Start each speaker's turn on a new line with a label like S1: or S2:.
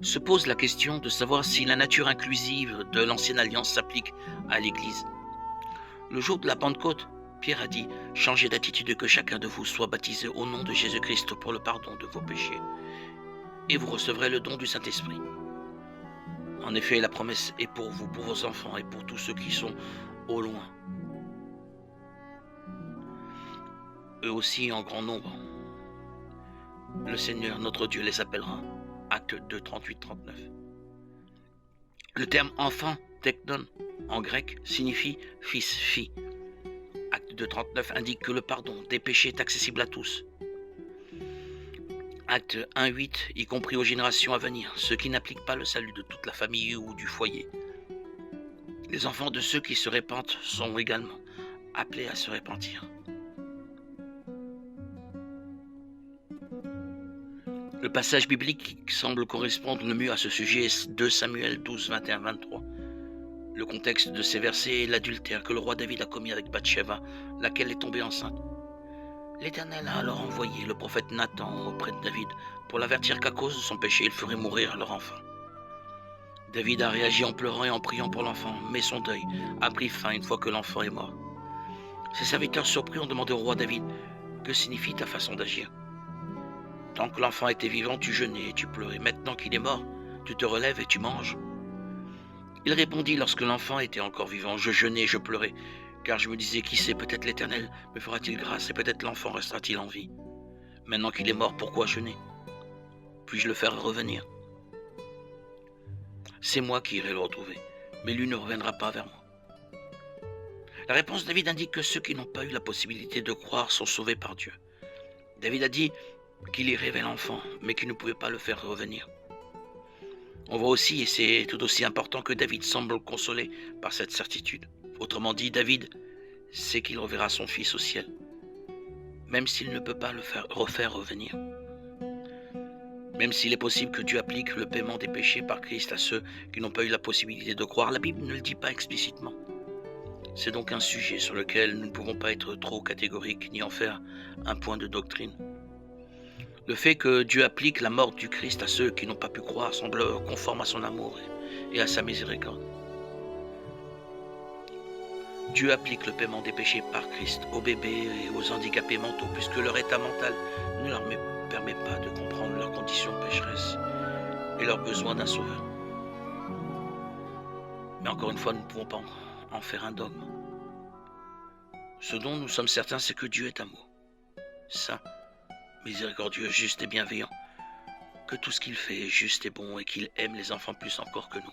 S1: se pose la question de savoir si la nature inclusive de l'ancienne alliance s'applique à l'Église. Le jour de la Pentecôte, Pierre a dit « Changez d'attitude, que chacun de vous soit baptisé au nom de Jésus-Christ pour le pardon de vos péchés, et vous recevrez le don du Saint-Esprit. » En effet, la promesse est pour vous, pour vos enfants et pour tous ceux qui sont au loin, eux aussi en grand nombre. Le Seigneur, notre Dieu, les appellera. Acte 2, 38-39. Le terme enfant, teknon, en grec, signifie fils, fille. Acte 2, 39 indique que le pardon des péchés est accessible à tous. Acte 1, 8, y compris aux générations à venir, ceux qui n'appliquent pas le salut de toute la famille ou du foyer. Les enfants de ceux qui se répandent sont également appelés à se repentir. Le passage biblique qui semble correspondre le mieux à ce sujet est 2 Samuel 12, 21-23. Le contexte de ces versets est l'adultère que le roi David a commis avec Bathsheba, laquelle est tombée enceinte. L'Éternel a alors envoyé le prophète Nathan auprès de David pour l'avertir qu'à cause de son péché, il ferait mourir leur enfant. David a réagi en pleurant et en priant pour l'enfant, mais son deuil a pris fin une fois que l'enfant est mort. Ses serviteurs surpris ont demandé au roi David « Que signifie ta façon d'agir ?» Tant que l'enfant était vivant, tu jeûnais et tu pleurais. Maintenant qu'il est mort, tu te relèves et tu manges. Il répondit lorsque l'enfant était encore vivant, je jeûnais et je pleurais, car je me disais, qui sait, peut-être l'Éternel me fera-t-il grâce et peut-être l'enfant restera-t-il en vie. Maintenant qu'il est mort, pourquoi jeûner? Puis-je le faire revenir? C'est moi qui irai le retrouver, mais lui ne reviendra pas vers moi. La réponse de David indique que ceux qui n'ont pas eu la possibilité de croire sont sauvés par Dieu. David a dit qu'il y révèle l'enfant, mais qu'il ne pouvait pas le faire revenir. On voit aussi, et c'est tout aussi important, que David semble consolé par cette certitude. Autrement dit, David sait qu'il reverra son fils au ciel, même s'il ne peut pas le refaire revenir. Même s'il est possible que Dieu applique le paiement des péchés par Christ à ceux qui n'ont pas eu la possibilité de croire, la Bible ne le dit pas explicitement. C'est donc un sujet sur lequel nous ne pouvons pas être trop catégoriques ni en faire un point de doctrine. Le fait que Dieu applique la mort du Christ à ceux qui n'ont pas pu croire semble conforme à son amour et à sa miséricorde. Dieu applique le paiement des péchés par Christ aux bébés et aux handicapés mentaux, puisque leur état mental ne leur permet pas de comprendre leurs conditions pécheresses et leur besoin d'un sauveur. Mais encore une fois, nous ne pouvons pas en faire un dogme. Ce dont nous sommes certains, c'est que Dieu est amour, saint, miséricordieux, juste et bienveillant, que tout ce qu'il fait est juste et bon et qu'il aime les enfants plus encore que nous.